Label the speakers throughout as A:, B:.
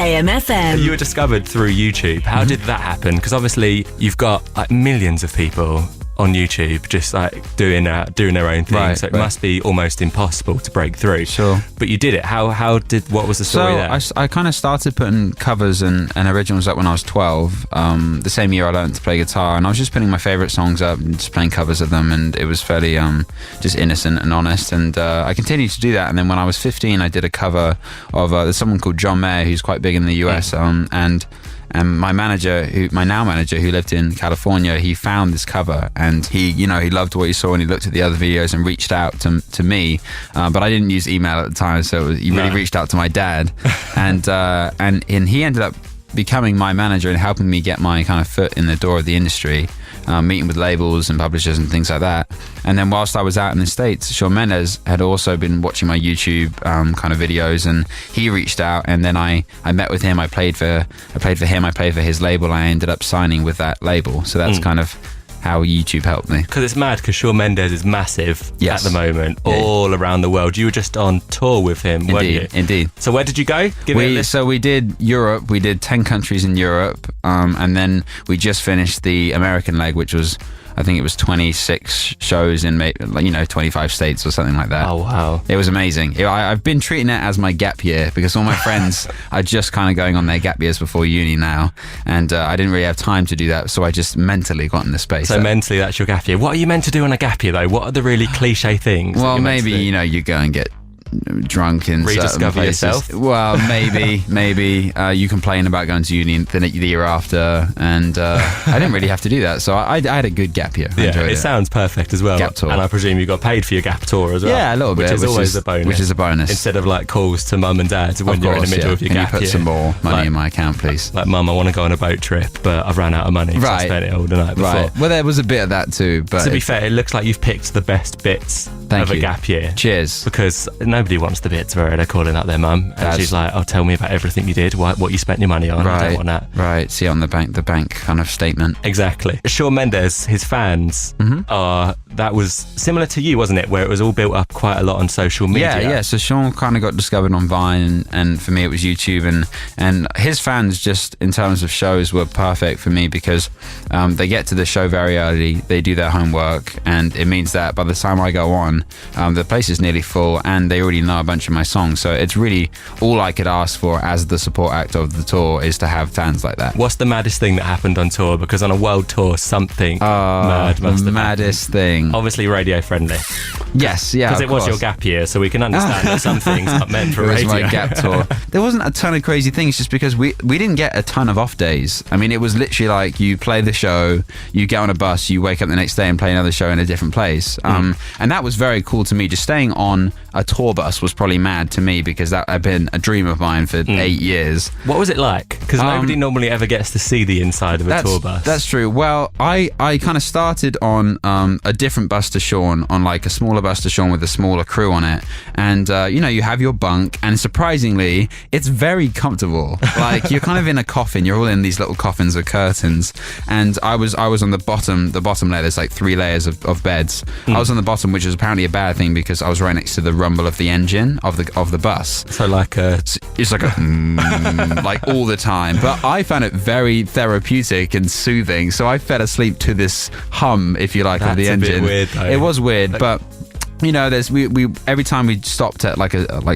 A: KMFM.
B: You were discovered through YouTube. How did that happen? Because obviously you've got like millions of people on YouTube just like doing their own thing,
C: Right,
B: so it
C: right.
B: must be almost impossible to break through.
C: Sure.
B: But you did it. What was the story there?
C: I kind of started putting covers and originals up when I was 12. The same year I learned to play guitar, and I was just putting my favourite songs up and just playing covers of them, and it was fairly just innocent and honest, and I continued to do that. And then when I was 15, I did a cover of there's someone called John Mayer who's quite big in the US, and my now manager, who lived in California, he found this cover, and he loved what he saw, and he looked at the other videos and reached out to me. But I didn't use email at the time, so he really reached out to my dad, and he ended up becoming my manager and helping me get my kind of foot in the door of the industry, meeting with labels and publishers and things like that. And then whilst I was out in the States, Shawn Mendes had also been watching my YouTube kind of videos, and he reached out, and then I met with him. I played for him, I played for his label, I ended up signing with that label. So that's kind of how YouTube helped me.
B: Because it's mad, because Shawn Mendes is massive
C: Yes.
B: at the moment,
C: Yeah.
B: all around the world. You were just on tour with him, weren't you?
C: Indeed.
B: So where did you go?
C: So we did Europe. We did 10 countries in Europe, and then we just finished the American leg, which was, I think it was 26 shows in 25 states or something like that.
B: Oh wow.
C: It was amazing. I've been treating it as my gap year, because all my friends are just kind of going on their gap years before uni now, and I didn't really have time to do that, so I just mentally got in the space.
B: So mentally, that's your gap year. What are you meant to do on a gap year, though? What are the really cliche things?
C: Well,
B: that you're meant to
C: maybe
B: do?
C: you go and get drunk in certain
B: Rediscover
C: places.
B: yourself?
C: Well, maybe you complain about going to uni the year after, and I didn't really have to do that, so I had a good gap year. I enjoyed
B: it sounds perfect as well.
C: Gap tour.
B: And I presume you got paid for your gap tour as well.
C: Yeah, a little bit,
B: which is always a bonus.
C: Which is a bonus.
B: Instead of like calls to mum and dad when you're in the middle of your
C: Can
B: gap
C: you put
B: year.
C: some more money
B: Like-
C: in my account, please?
B: Like, mum, I want to go on a boat trip, but I've ran out of money because I
C: Right.
B: spent it all the night before.
C: Right. Well, there was a bit of that too, but
B: To be fair, it looks like you've picked the best bits
C: Thank
B: of a
C: you.
B: gap year.
C: Cheers.
B: Because nobody wants the bits where they're calling up their mum and
C: That's-
B: she's like, "Oh, tell me about everything you did, what you spent your money on." I don't want that.
C: Right. See on the bank kind of statement.
B: Exactly. Shawn Mendes, his fans that was similar to you, wasn't it? Where it was all built up quite a lot on social media.
C: Yeah. So Shawn kind of got discovered on Vine, and for me it was YouTube, and his fans, just in terms of shows, were perfect for me, because they get to the show very early, they do their homework, and it means that by the time I go on, the place is nearly full, and they already know a bunch of my songs. So it's really all I could ask for as the support act of the tour, is to have fans like that.
B: What's the maddest thing that happened on tour? Because on a world tour, something mad must
C: The
B: have
C: maddest
B: happened.
C: thing.
B: Obviously radio friendly.
C: Yes, yeah.
B: Because
C: of
B: it was
C: course.
B: your gap year, so we can understand that some things aren't meant for
C: It was
B: radio.
C: my gap tour. There wasn't a ton of crazy things, just because we didn't get a ton of off days. I mean, it was literally like you play the show, you get on a bus, you wake up the next day and play another show in a different place. And that was very cool to me. Just staying on a tour bus was probably mad to me, because that had been a dream of mine for 8 years.
B: What was it like? Because nobody normally ever gets to see the inside of a tour bus.
C: That's true. Well, I kind of started on a different bus to Shawn, on like a smaller bus to Shawn with a smaller crew on it, and you have your bunk, and surprisingly, it's very comfortable. Like, you're kind of in a coffin. You're all in these little coffins with curtains, and I was on the bottom layer. There's like 3 layers of beds. I was on the bottom, which is apparently a bad thing, because I was right next to the rumble of the engine of the bus.
B: So like
C: It's like a like all the time. But I found it very therapeutic and soothing, so I fell asleep to this hum, if you like, of the
B: That's a bit
C: engine.
B: weird, though.
C: It was weird, but there's we every time we stopped at like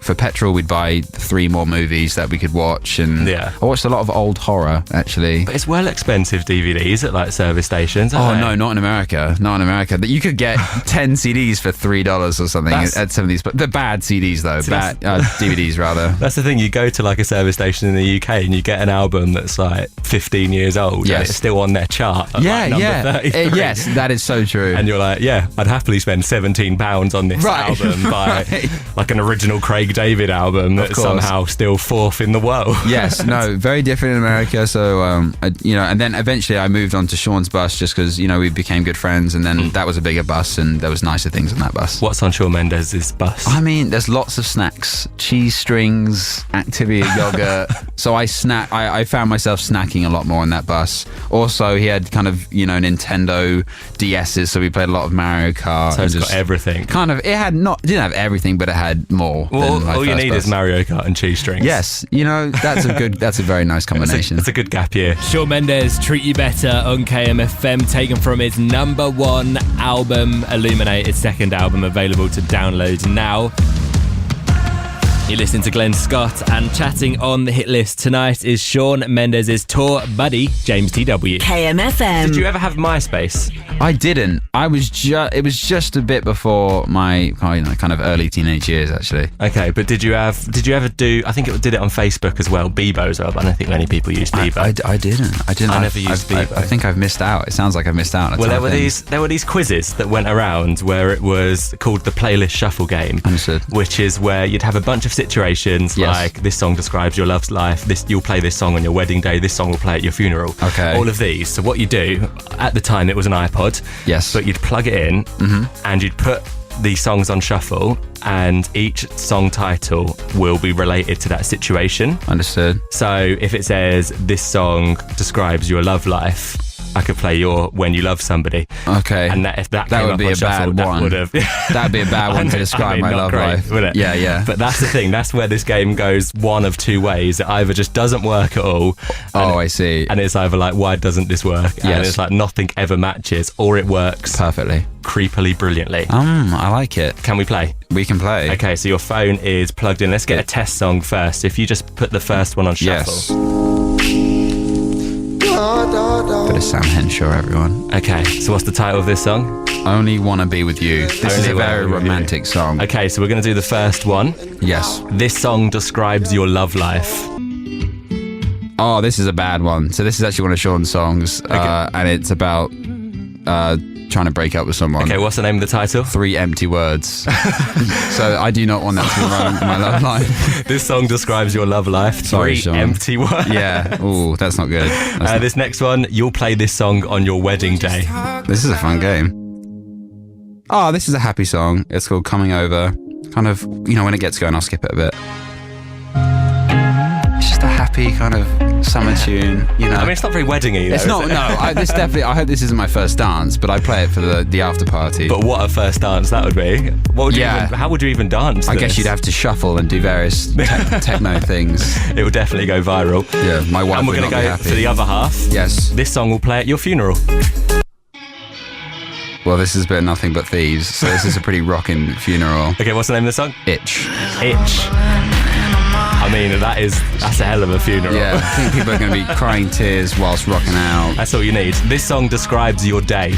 C: for petrol, we'd buy 3 more movies that we could watch, and
B: Yeah.
C: I watched a lot of old horror, actually.
B: But it's well expensive DVDs at like service stations.
C: Oh
B: aren't they?
C: no, not in America. Not in America. That you could get 10 CDs for $3 or something at some of these. But the bad CDs though, bad DVDs rather.
B: That's the thing. You go to like a service station in the UK and you get an album that's like 15 years old, and it's still on their chart. At like number 33.
C: Yes, that is so true.
B: And you're like, yeah, I'd happily spend £17 on this album by like an original Craig David album that's somehow still 4th in the world.
C: Yes, no, very different in America. So, and then eventually I moved on to Shawn's bus, just because, we became good friends, and then that was a bigger bus, and there was nicer things on that bus.
B: What's on Shawn Mendes' bus?
C: I mean, there's lots of snacks, cheese strings, Activia yogurt. So I found myself snacking a lot more on that bus. Also, he had kind of, Nintendo DS's, so we played a lot of Mario Kart.
B: So it's got everything.
C: didn't have everything, but it had more.
B: Well, all you need is Mario Kart and cheese strings.
C: Yes, that's a very nice combination.
B: It's a good gap year.
A: Shawn Mendes, Treat You Better on KMFM, taken from his #1 album, Illuminate, his second album, available to download now. You're listening to Glen Scott, and chatting on the hit list tonight is Shawn Mendes' tour buddy, James TW.
D: KMFM.
B: Did you ever have MySpace?
C: I didn't. It was just a bit before my kind of early teenage years, actually.
B: Okay, but did you ever do? I think it did it on Facebook as well. Bebo as well, but I don't think many people use Bebo.
C: I didn't.
B: I never used Bebo.
C: I think I've missed out. It sounds like I've missed out.
B: Well, there were these quizzes that went around where it was called the Playlist Shuffle game.
C: Understood.
B: Which is where you'd have a bunch of situations like this song describes your love's life. You'll play this song on your wedding day. This song will play at your funeral.
C: Okay.
B: All of these. So what you do at the time, it was an iPod.
C: Yes.
B: But you'd plug it in and you'd put these songs on shuffle, and each song title will be related to that situation.
C: Understood.
B: So if it says this song describes your love life, I could play your When You Love Somebody.
C: Okay.
B: And if that
C: would
B: came up
C: be
B: on
C: a
B: shuffle,
C: bad one. That'd be a bad one to describe my love life.
B: Wouldn't it?
C: Yeah.
B: But that's the thing. That's where this game goes one of two ways. It either just doesn't work at all.
C: I see.
B: And it's either like, why doesn't this work?
C: Yes.
B: And it's like nothing ever matches, or it works
C: perfectly,
B: creepily brilliantly.
C: I like it.
B: Can we play?
C: We can play.
B: Okay, so your phone is plugged in. Let's get a test song first. If you just put the first one on shuffle.
C: Yes. Bit of Sam Henshaw, everyone.
B: Okay, so what's the title of this song?
C: Only Wanna Be With You. This is a very romantic song.
B: Okay, so we're going to do the first one.
C: Yes.
B: This song describes your love life.
C: Oh, this is a bad one. So this is actually one of Shawn's songs, and it's about trying to break up with someone.
B: Okay, what's the name of the title?
C: 3 empty words. So I do not want that to be my love life.
B: This song describes your love life.
C: Sorry,
B: 3
C: Shawn.
B: empty words.
C: Yeah. Ooh, that's not good.
B: This next one, you'll play this song on your wedding day.
C: This is a fun game. Oh, this is a happy song. It's called Coming Over. Kind of, when it gets going, I'll skip it a bit. It's just a happy kind of summer tune,
B: I mean, it's not very wedding-y, though,
C: It's not, no. I hope this isn't my first dance, but I play it for the after party.
B: But what a first dance that would be. How would you even dance
C: I
B: this?
C: guess you'd have to shuffle and do various techno things.
B: It would definitely go viral.
C: Yeah, my wife
B: And we're
C: would
B: going to
C: not be
B: go
C: happy.
B: for the other half.
C: Yes.
B: This song will play at your funeral.
C: Well, this is a bit of Nothing But Thieves, so this is a pretty rocking funeral.
B: Okay, what's the name of the song?
C: Itch.
B: I mean, that's a hell of a funeral.
C: Yeah, I think people are going to be crying tears whilst rocking out.
B: That's all you need. This song describes your day.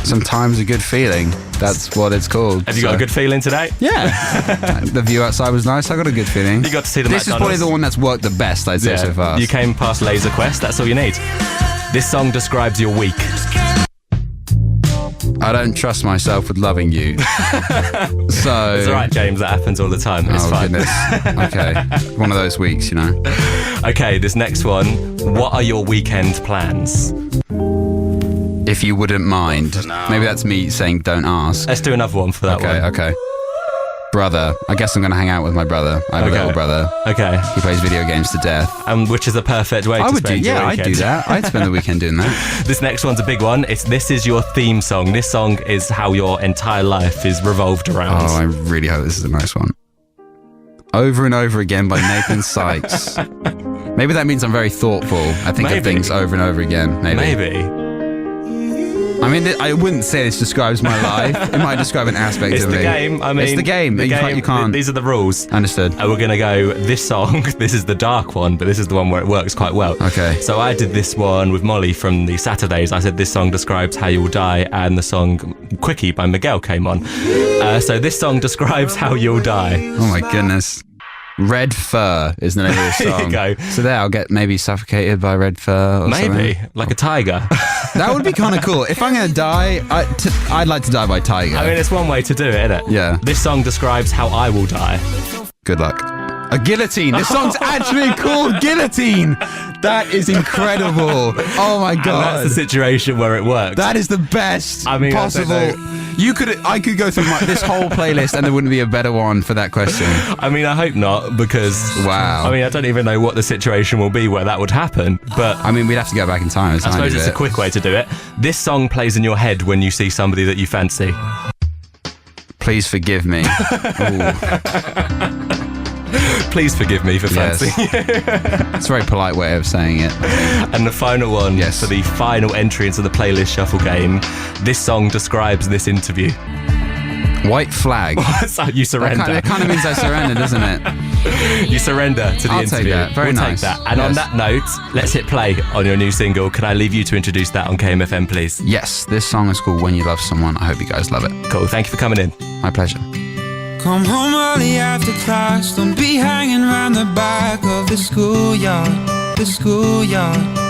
C: Sometimes a good feeling. That's what it's called.
B: Have you got a good feeling today?
C: Yeah. The view outside was nice. I got a good feeling.
B: You got to see the
C: This
B: McDonald's.
C: is probably the one that's worked the best, I'd say, so far.
B: You came past Laser Quest. That's all you need. This song describes your week.
C: I don't trust myself with loving you. So
B: It's all right, James. That happens all the time. It's fine.
C: Goodness. Okay. One of those weeks,
B: Okay, this next one. What are your weekend plans?
C: If you wouldn't mind. Maybe that's me saying don't ask.
B: Let's do another one for that one.
C: Okay. Brother. I guess I'm going to hang out with my brother. I have a little brother.
B: Okay.
C: He plays video games to death.
B: Which is the perfect way to spend your weekend.
C: I'd do that. I'd spend the weekend doing that.
B: This next one's a big one. This is your theme song. This song is how your entire life is revolved around.
C: Oh, I really hope this is a nice one. Over and Over Again by Nathan Sykes. Maybe that means I'm very thoughtful. I think of things over and over again. Maybe. I mean, I wouldn't say this describes my life. It might describe an aspect
B: It's
C: of me.
B: the game. I mean,
C: it's the game. You can't.
B: These are the rules.
C: Understood.
B: We're going to go, this song, this is the dark one, but this is the one where it works quite well.
C: Okay.
B: So I did this one with Molly from the Saturdays. I said this song describes how you'll die, and the song Quickie by Miguel came on. So this song describes how you'll die.
C: Oh my goodness. Red Fur is the name of the song.
B: There you go.
C: So there, I'll get maybe suffocated by red fur or
B: Maybe.
C: something.
B: Like a tiger.
C: That would be kind of cool. If I'm going to die, I'd like to die by tiger.
B: I mean, it's one way to do it, isn't it?
C: Yeah.
B: This song describes how I will die.
C: Good luck. A guillotine. This song's actually called Guillotine. That is incredible. Oh my God.
B: And that's the situation where it works.
C: That is the best possible. I could go through this whole playlist and there wouldn't be a better one for that question.
B: I mean, I hope not, because
C: wow.
B: I mean, I don't even know what the situation will be where that would happen. But
C: I mean, we'd have to go back in time.
B: I suppose it's a quick way to do it. This song plays in your head when you see somebody that you fancy.
C: Please forgive me.
B: Please forgive me for fancying you.
C: It's a very polite way of saying it.
B: And the final one, for the final entry into the playlist shuffle game, this song describes this interview.
C: White flag.
B: So you surrender.
C: That kind of means I surrender, doesn't it?
B: You surrender to the interview.
C: Take that. Very nice.
B: Take that. And on that note, let's hit play on your new single. Can I leave you to introduce that on KMFM, please?
C: Yes, this song is called When You Love Someone. I hope you guys love it.
B: Cool. Thank you for coming in.
C: My pleasure.
D: Come home early after class. Don't be hanging around the back of the schoolyard. The schoolyard.